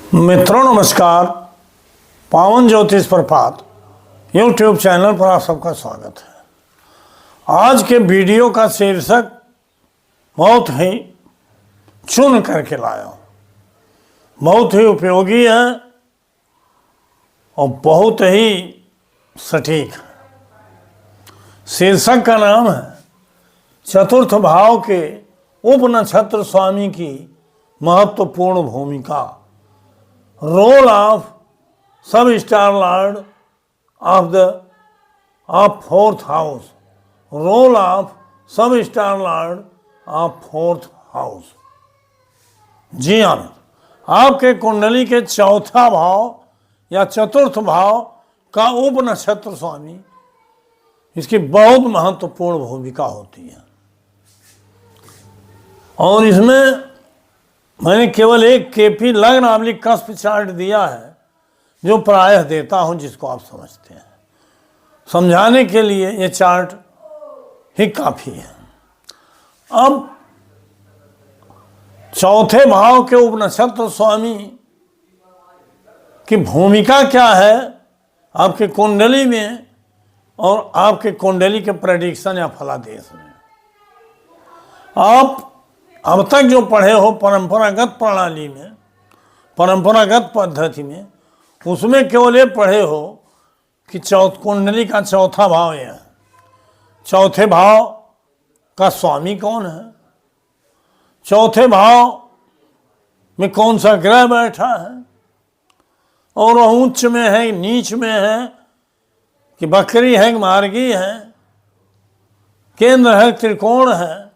मित्रों नमस्कार। पावन ज्योतिष प्रभात यूट्यूब चैनल पर आप सबका स्वागत है। आज के वीडियो का शीर्षक बहुत ही चुन करके लाया हूँ, बहुत ही उपयोगी है और बहुत ही सटीक है। शीर्षक का नाम है चतुर्थ भाव के उप नक्षत्र स्वामी की महत्वपूर्ण भूमिका, role of sub star lord of fourth house, role of sub star lord of fourth house. जी हाँ, आपके कुंडली के चौथा भाव या चतुर्थ भाव का उप नक्षत्र स्वामी, इसकी बहुत महत्वपूर्ण भूमिका होती है। और इसमें मैंने केवल एक केपी लग्न आमलिक कस्प चार्ट दिया है, जो प्रायः देता हूं, जिसको आप समझते हैं। समझाने के लिए ये चार्ट ही काफ़ी है। अब चौथे भाव के उप नक्षत्र स्वामी की भूमिका क्या है आपके कुंडली में और आपके कुंडली के प्रेडिक्शन या फलादेश में। आप अब तक जो पढ़े हो परंपरागत प्रणाली में, परंपरागत पद्धति में, उसमें केवल ये पढ़े हो कि कुंडली का चौथा भाव यह है, चौथे भाव का स्वामी कौन है, चौथे भाव में कौन सा ग्रह बैठा है, और वह उच्च में है नीच में है कि बकरी है कि मार्गी है, केंद्र है त्रिकोण है,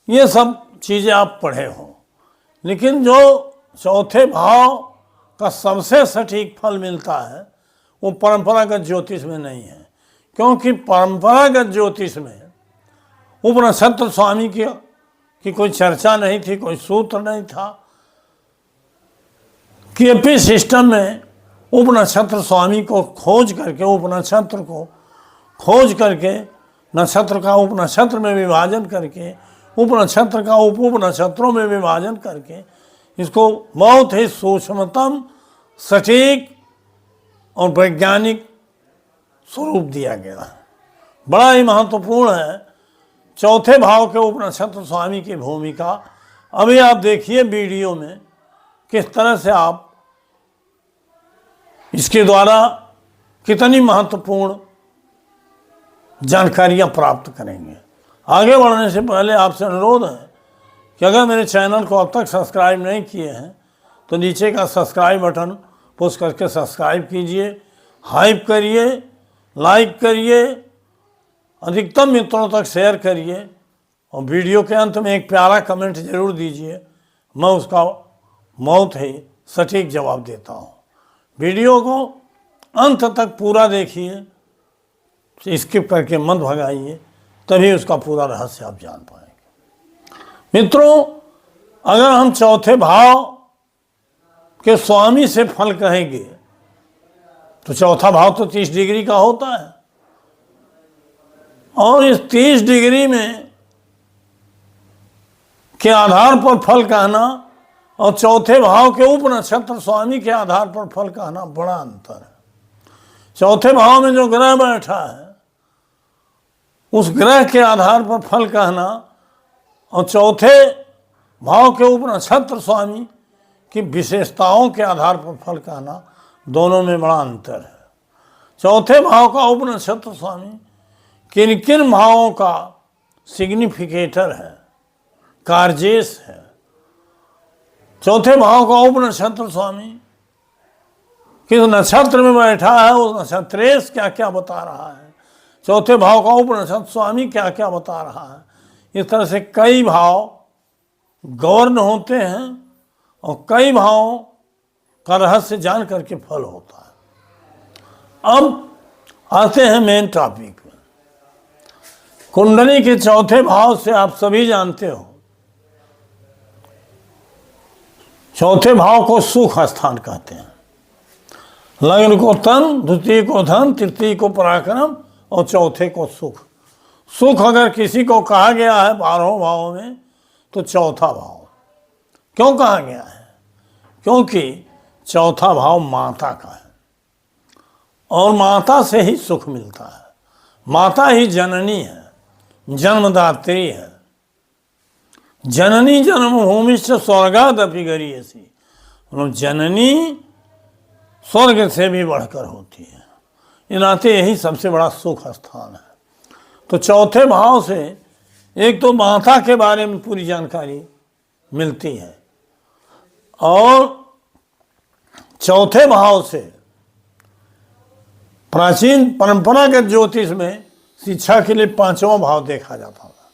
ये सब चीज़ें आप पढ़े हो। लेकिन जो चौथे भाव का सबसे सटीक फल मिलता है वो परंपरागत ज्योतिष में नहीं है, क्योंकि परंपरागत ज्योतिष में उप नक्षत्र स्वामी की कोई चर्चा नहीं थी, कोई सूत्र नहीं था। केपी सिस्टम में उप नक्षत्र स्वामी को खोज करके, उप नक्षत्र को खोज करके, नक्षत्र का उप नक्षत्र में विभाजन करके, उप नक्षत्र का उप नक्षत्रों में विभाजन करके इसको बहुत ही सूक्ष्मतम, सटीक और वैज्ञानिक स्वरूप दिया गया है। बड़ा ही महत्वपूर्ण है चौथे भाव के उप नक्षत्र स्वामी की भूमिका। अभी आप देखिए वीडियो में किस तरह से आप इसके द्वारा कितनी महत्वपूर्ण जानकारियां प्राप्त करेंगे। आगे बढ़ने से पहले आपसे अनुरोध है कि अगर मेरे चैनल को अब तक सब्सक्राइब नहीं किए हैं तो नीचे का सब्सक्राइब बटन पुश करके सब्सक्राइब कीजिए, हाइप करिए, लाइक करिए, अधिकतम मित्रों तक शेयर करिए और वीडियो के अंत में एक प्यारा कमेंट जरूर दीजिए। मैं उसका बहुत ही सटीक जवाब देता हूँ। वीडियो को अंत तक पूरा देखिए, स्किप करके मत भगाइए, तभी उसका पूरा रहस्य आप जान पाएंगे। मित्रों, अगर हम चौथे भाव के स्वामी से फल कहेंगे तो चौथा भाव तो 30 डिग्री का होता है, और इस 30 डिग्री में के आधार पर फल कहना और चौथे भाव के उप नक्षत्र स्वामी के आधार पर फल कहना बड़ा अंतर है। चौथे भाव में जो ग्रह बैठा है उस ग्रह के आधार पर फल कहना और चौथे भाव के उप नक्षत्र स्वामी की विशेषताओं के आधार पर फल कहना, दोनों में बड़ा अंतर है। चौथे भाव का उप नक्षत्र स्वामी किन किन भावों का सिग्निफिकेटर है, कारजेश है। चौथे भाव का उप नक्षत्र स्वामी किस नक्षत्र में बैठा है, उस नक्षत्रेश क्या क्या बता रहा है, चौथे भाव का उप नक्षत्र स्वामी क्या क्या बता रहा है। इस तरह से कई भाव गवर्न होते हैं और कई भावों का रहस्य जान करके फल होता है। अब आते हैं मेन टॉपिक में। कुंडली के चौथे भाव से आप सभी जानते हो, चौथे भाव को सुख स्थान कहते हैं। लग्न को तन, द्वितीय को धन, तृतीय को पराक्रम और चौथे को सुख। सुख अगर किसी को कहा गया है 12 भावों में तो चौथा भाव। क्यों कहा गया है? क्योंकि चौथा भाव माता का है और माता से ही सुख मिलता है। माता ही जननी है, जन्मदात्री है। जननी जन्मभूमि से स्वर्गादपि गरीयसी, मतलब जननी स्वर्ग से भी बढ़कर होती है। ये नाते यही सबसे बड़ा सुख स्थान है। तो चौथे भाव से एक तो माता के बारे में पूरी जानकारी मिलती है और चौथे भाव से प्राचीन परंपरागत ज्योतिष में शिक्षा के लिए पांचवा भाव देखा जाता था,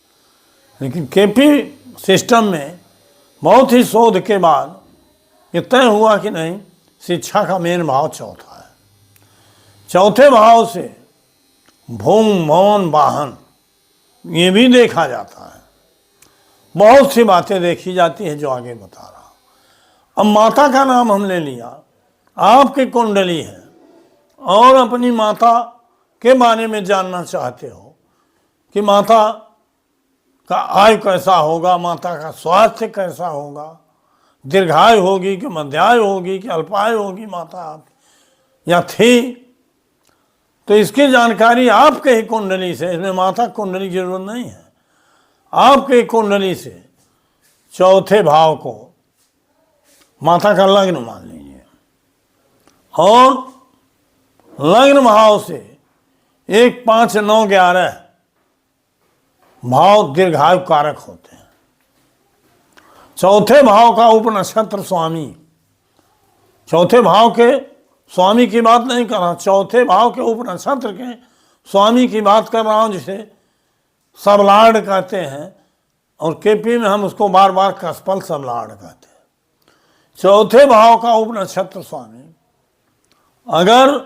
लेकिन केपी सिस्टम में बहुत ही शोध के बाद ये तय हुआ कि नहीं, शिक्षा का मेन भाव चौथा है। चौथे भाव से भूम भवन वाहन ये भी देखा जाता है। बहुत सी बातें देखी जाती है जो आगे बता रहा। अब माता का नाम हम ले लिया, आपकी कुंडली है और अपनी माता के बारे में जानना चाहते हो कि माता का आयु कैसा होगा, माता का स्वास्थ्य कैसा होगा, दीर्घायु होगी कि मध्यायु होगी कि अल्पायु होगी माता आप या थी, तो इसकी जानकारी आपके ही कुंडली से, इसमें माता कुंडली की जरूरत नहीं है, आपके कुंडली से चौथे भाव को माता का लग्न मान लीजिए और लग्न भाव से 1, 5, 9, 11 भाव दीर्घायु कारक होते हैं। चौथे भाव का उपनक्षत्र स्वामी, चौथे भाव के स्वामी की बात नहीं कर रहा, चौथे भाव के उपनक्षत्र के स्वामी की बात कर रहा हूं, जिसे सबलाड कहते हैं और केपी में हम उसको बार बार कसपल सबलाड कहते हैं। चौथे भाव का उपनक्षत्र स्वामी अगर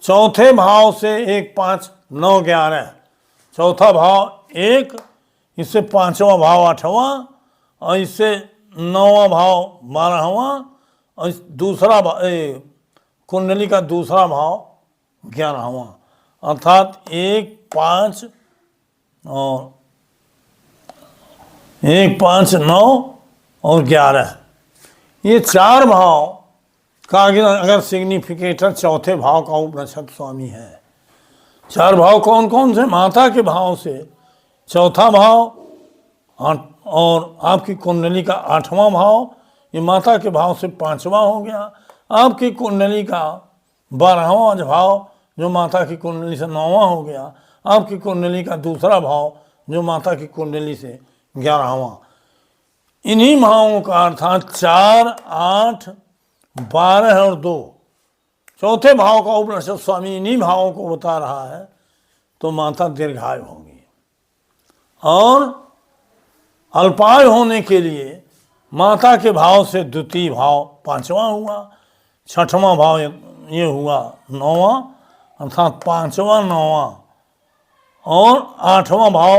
चौथे भाव से 1, 5, 9, 11, चौथा भाव 1, इससे पांचवा भाव 8वां और इससे 9वां भाव 12वां और दूसरा कुंडली का दूसरा भाव 11वां, अर्थात 1, 5 और 1, 5, 9 और 11, ये 4 भाव का अगर सिग्निफिकेटर चौथे भाव का उपनक्षत्र स्वामी है। 4 भाव कौन कौन से? माता के भाव से चौथा भाव और आपकी कुंडली का 8वां भाव, ये माता के भाव से 5वां हो गया। आपकी कुंडली का 12वां भाव जो माता की कुंडली से 9वां हो गया। आपकी कुंडली का दूसरा भाव जो माता की कुंडली से 11वां। इन्हीं भावों का अर्थात 4, 8, 12 और 2 चौथे भाव का उपनिषद स्वामी इन्हीं भावों को बता रहा है, तो माता दीर्घायु होगी। और अल्पायु होने के लिए माता के भाव से द्वितीय भाव 5वां हुआ, 6वां भाव ये हुआ 9वां, अर्थात 5वां 9वां और 8वां भाव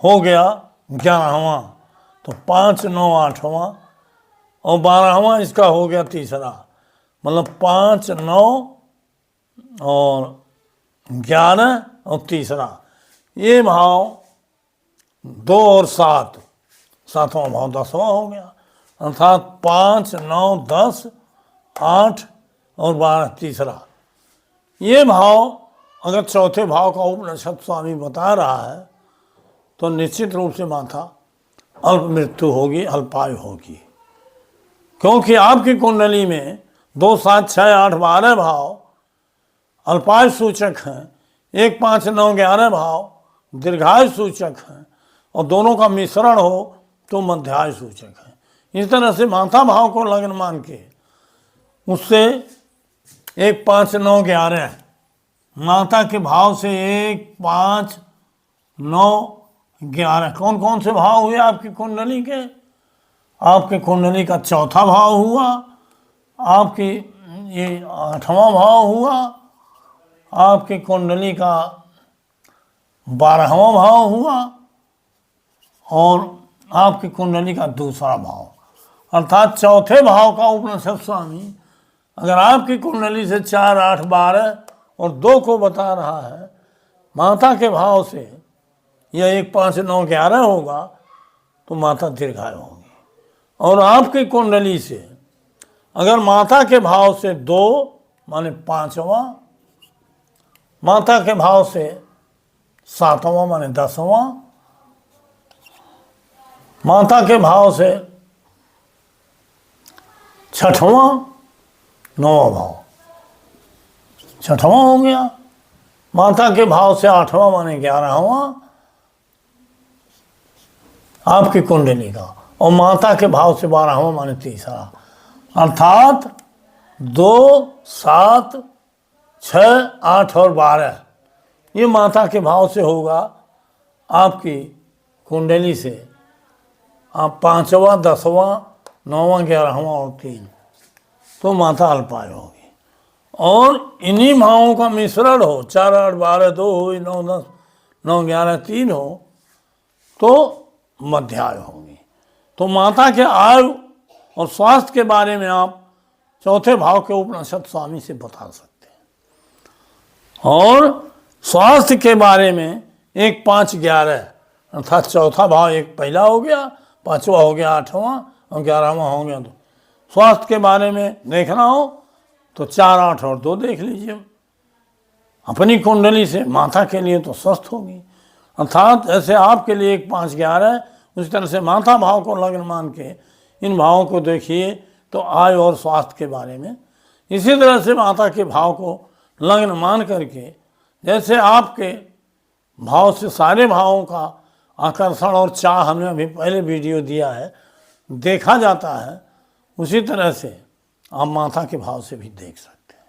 हो गया 11वां, तो 5, 9, 8वां और 12वां इसका हो गया तीसरा, मतलब 5, 9 और 11 और तीसरा, ये भाव 2 और 7, 7वां भाव 10वां हो गया, अर्थात 5, 9, 10, 8 और 12 तीसरा। ये भाव अगर चौथे भाव का उपनिषद स्वामी बता रहा है तो निश्चित रूप से माता अल्प मृत्यु होगी, अल्पायु होगी, क्योंकि आपकी कुंडली में 2, 7, 6, 8, 12 भाव अल्पायु सूचक हैं, 1, 5, 9, 11 भाव दीर्घायु सूचक हैं और दोनों का मिश्रण हो तो मध्यायु सूचक है। इस तरह से माता भाव को लग्न मान के उससे 1, 5, 9, 11 माता के भाव से 1, 5, 9, 11 कौन कौन से भाव हुए आपकी कुंडली के? आपके कुंडली का चौथा भाव हुआ, आपकी ये 8वां भाव हुआ, आपकी कुंडली का 12वां भाव हुआ और आपकी कुंडली का दूसरा भाव, अर्थात चौथे भाव का उपनिषद स्वामी अगर आपकी कुंडली से 4, 8, 12 और 2 को बता रहा है, माता के भाव से यह 1, 5, 9, 11 होगा, तो माता दीर्घायु होगी। और आपकी कुंडली से अगर माता के भाव से 2 माने 5वां, माता के भाव से 7वां माने 10वां, माता के भाव से 6वां 9वां भाव, 6वां हो गया। माता के भाव से 8वां माने 11वां आपकी कुंडली का, और माता के भाव से 12वां माने 3रा, अर्थात 2 7 6 8 और 12 ये माता के भाव से होगा आपकी कुंडली से। आप 5वां 10वां 9वां 11वां और 3 तो माता अल्पायु होगी। और इन्हीं भावों का मिश्रण हो, 4 8 12 2 हो, 9 10 9 11 3 हो तो मध्यायु होगी। तो माता के आयु और स्वास्थ्य के बारे में आप चौथे भाव के उपनिषद स्वामी से बता सकते हैं। और स्वास्थ्य के बारे में 1 5 11 अर्थात चौथा भाव एक पहला हो गया, 5वां हो गया, 8वां और 11वां हो गया। तो स्वास्थ्य के बारे में देखना हो तो 4 8 और 2 देख लीजिए अपनी कुंडली से। माता के लिए तो स्वस्थ होगी, अर्थात जैसे आपके लिए 1 5 11 उसी तरह से माता भाव को लग्न मान के इन भावों को देखिए तो आयु और स्वास्थ्य के बारे में। इसी तरह से माता के भाव को लग्न मान करके जैसे आपके भाव से सारे भावों का आकर्षण और चाह हमने अभी पहले वीडियो दिया है देखा जाता है, उसी तरह से आप माता के भाव से भी देख सकते हैं।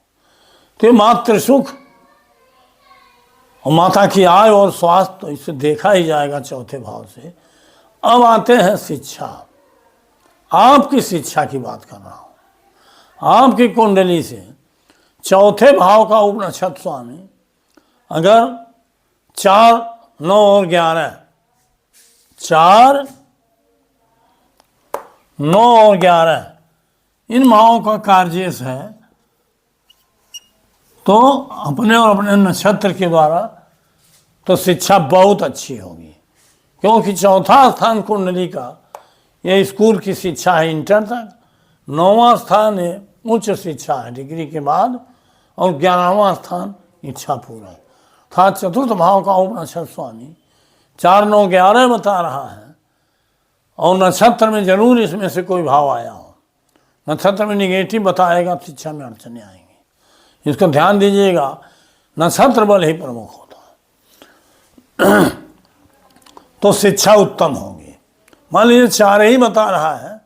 तो मातृ सुख और माता की आयु और स्वास्थ्य तो इससे देखा ही जाएगा चौथे भाव से। अब आते हैं शिक्षा, आपकी शिक्षा की बात कर रहा हूं। आपकी कुंडली से चौथे भाव का उपनिषद स्वामी अगर 4 9 और 11 4 9 और 11 इन भावों का कार्जेश है तो अपने और अपने नक्षत्र के द्वारा तो शिक्षा बहुत अच्छी होगी, क्योंकि चौथा स्थान कुंडली का यह स्कूल की शिक्षा है इंटर तक, 9वां स्थान है उच्च शिक्षा है डिग्री के बाद, और 11वां स्थान इच्छा पूरा है। था चतुर्थ भाव का उपनिषद स्वामी 4 9 11 बता रहा है, और नक्षत्र में जरूर इसमें से कोई भाव आया हो। नक्षत्र में निगेटिव बताएगा तो शिक्षा में अड़चने आएंगी, इसको ध्यान दीजिएगा। नक्षत्र बल ही प्रमुख होता है तो शिक्षा उत्तम होगी। मान लीजिए 4 ही बता रहा है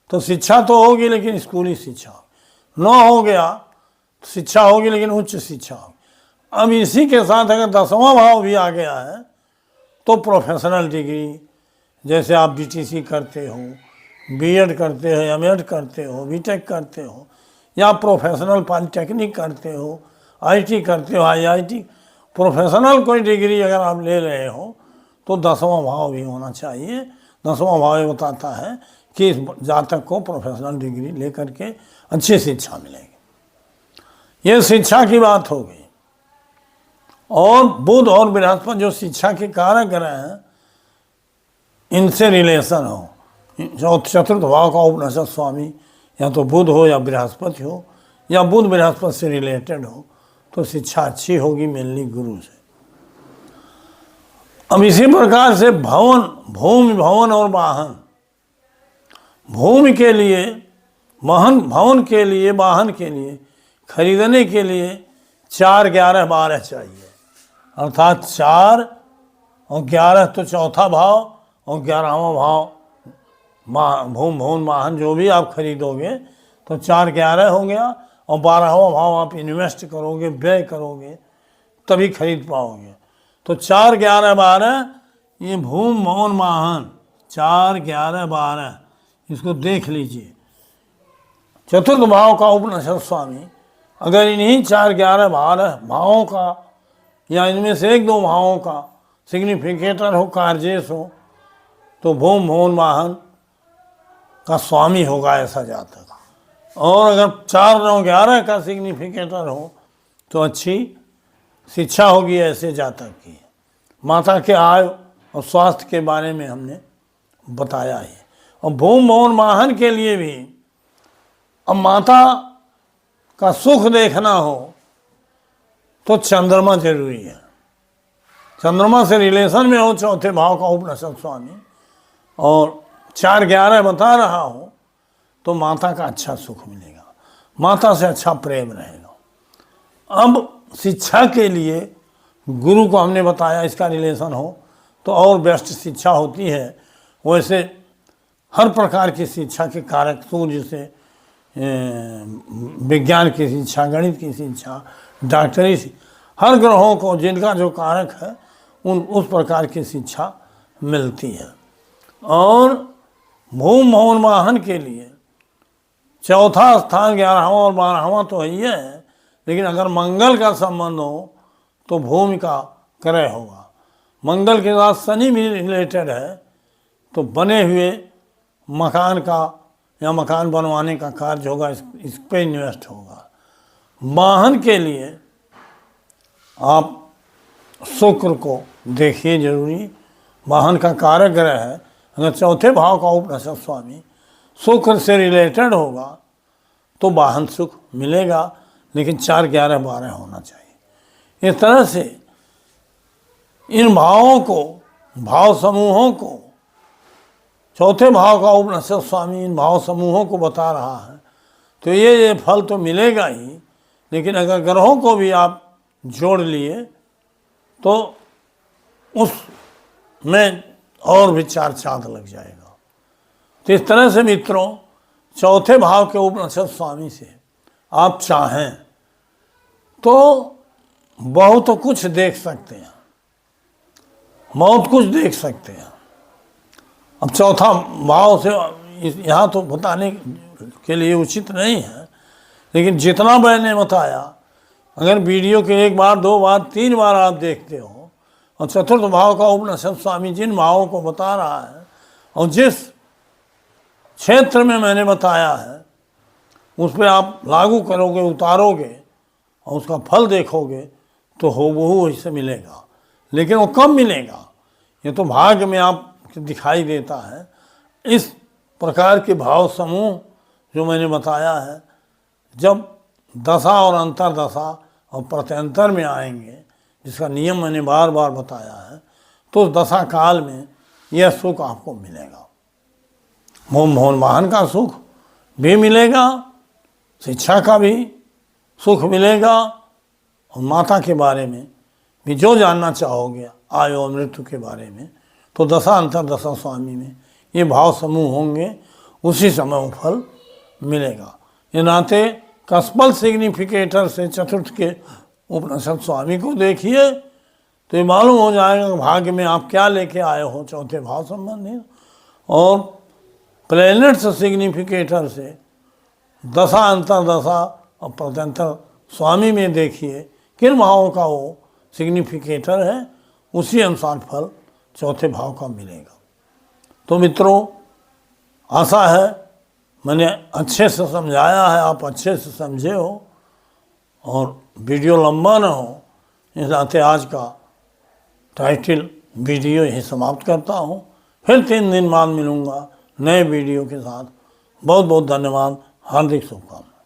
तो शिक्षा तो होगी लेकिन स्कूली शिक्षा होगी। 9 हो गया तो शिक्षा होगी लेकिन उच्च शिक्षा होगी। अब इसी के साथ अगर 10वां भाव भी आ गया है तो प्रोफेशनल डिग्री, जैसे आप बीटीसी करते हो, बीएड करते हो, एमएड करते हो, बीटेक करते हो, या प्रोफेशनल पॉलिटेक्निक करते हो, आईटी करते हो, आईआईटी, प्रोफेशनल कोई डिग्री अगर आप ले रहे हो तो 10वां भाव भी होना चाहिए। 10वां भाव ये बताता है कि इस जातक को प्रोफेशनल डिग्री लेकर के अच्छी शिक्षा मिलेगी। ये शिक्षा की बात हो गई। और बुध और बृहस्पति जो शिक्षा के कारक ग्रह हैं इनसे रिलेशन हो, जो चतुर्थ भाव का उपनिषद स्वामी या तो बुध हो या बृहस्पति हो, या बुध बृहस्पति से रिलेटेड हो तो शिक्षा अच्छी होगी मेनली गुरु से। अब इसी प्रकार से भवन, भूमि, भवन और वाहन, भूमि के लिए, वाहन, भवन के लिए, वाहन के लिए खरीदने के लिए 4 11 12 चाहिए, अर्थात 4 और 11 तो चौथा भाव और 11वां भाव भूमि भवन वाहन जो भी आप खरीदोगे तो 4 11 हो गया, और 12वां भाव आप इन्वेस्ट करोगे, व्यय करोगे तभी खरीद पाओगे। तो 4 11 12 ये भूमि भवन वाहन 4 11 12 इसको देख लीजिए। चतुर्थ भाव का उपनिषद स्वामी अगर इन्हीं 4 11 12 भावों का या इनमें से 1 2 भावों का सिग्निफिकेटर हो, कार्जेश हो, तो भूमि भवन वाहन का स्वामी होगा ऐसा जातक। और अगर 4 9 11 का सिग्निफिकेटर हो तो अच्छी शिक्षा होगी ऐसे जातक की। माता के आयु और स्वास्थ्य के बारे में हमने बताया है। और भूम भवन वाहन के लिए भी अब माता का सुख देखना हो तो चंद्रमा जरूरी है। चंद्रमा से रिलेशन में हो चौथे भाव का उपनिषद स्वामी और 4-11 बता रहा हो तो माता का अच्छा सुख मिलेगा, माता से अच्छा प्रेम रहेगा। अब शिक्षा के लिए गुरु को हमने बताया इसका रिलेशन हो तो और बेस्ट शिक्षा होती है। वैसे हर प्रकार की शिक्षा के कारक सूर्य से विज्ञान की शिक्षा, गणित की शिक्षा, डॉक्टरी, हर ग्रहों को जिनका जो कारक है उस प्रकार की शिक्षा मिलती है। और भूम भवन वाहन के लिए चौथा स्थान 11वां और 12वां तो ही है, लेकिन अगर मंगल का संबंध हो तो भूमि का क्रय होगा। मंगल के साथ शनि भी रिलेटेड है तो बने हुए मकान का या मकान बनवाने का कार्य होगा, इस पे इन्वेस्ट होगा। वाहन के लिए आप शुक्र को देखिए जरूरी, वाहन का कारक ग्रह है। अगर चौथे भाव का उपनिषद स्वामी शुक्र से रिलेटेड होगा तो वाहन सुख मिलेगा, लेकिन 4-11-12 होना चाहिए। इस तरह से इन भावों को, भाव समूहों को, चौथे भाव का उपनिषद स्वामी इन भाव समूहों को बता रहा है तो ये फल तो मिलेगा ही, लेकिन अगर ग्रहों को भी आप जोड़ लिए तो उसमें और भी 4 चांद लग जाएगा। तो इस तरह से मित्रों, चौथे भाव के उपनिषद स्वामी से आप चाहें तो बहुत कुछ देख सकते हैं, बहुत कुछ देख सकते हैं। अब चौथा भाव से यहाँ तो बताने के लिए उचित नहीं है, लेकिन जितना मैंने बताया, अगर वीडियो के 1 बार 2 बार 3 बार आप देखते हो और चतुर्थ भाव का उपनिषद स्वामी जिन भावों को बता रहा है और जिस क्षेत्र में मैंने बताया है उस पर आप लागू करोगे, उतारोगे और उसका फल देखोगे तो हूबहू इससे मिलेगा। लेकिन वो कब मिलेगा, ये तो भाग्य में आप दिखाई देता है। इस प्रकार के भाव समूह जो मैंने बताया है, जब दशा और अंतरदशा और प्रत्यंतर में आएंगे, जिसका नियम मैंने बार बार बताया है, तो उस दशा काल में यह सुख आपको मिलेगा। भूम भवन वाहन का सुख भी मिलेगा, शिक्षा का भी सुख मिलेगा, और माता के बारे में भी जो जानना चाहोगे, आयु और मृत्यु के बारे में, तो दशा अंतरदशा स्वामी में ये भाव समूह होंगे, उसी समय वो फल मिलेगा। ये नाते कस्पल सिग्निफिकेटर से चतुर्थ के उपनिषद स्वामी को देखिए तो ये मालूम हो जाएगा भाग्य में आप क्या लेके आए हो चौथे भाव संबंधी। और प्लैनेट्स सिग्निफिकेटर से दशा अंतरदशा और प्रत्यंतर स्वामी में देखिए किन भावों का वो सिग्निफिकेटर है, उसी अनुसार फल चौथे भाव का मिलेगा। तो मित्रों, आशा है मैंने अच्छे से समझाया है, आप अच्छे से समझे हो और वीडियो लंबा ना हो, इस नाते आज का टाइटल वीडियो यही समाप्त करता हूँ। फिर 3 दिन बाद मिलूँगा नए वीडियो के साथ। बहुत बहुत धन्यवाद, हार्दिक शुभकामनाएं।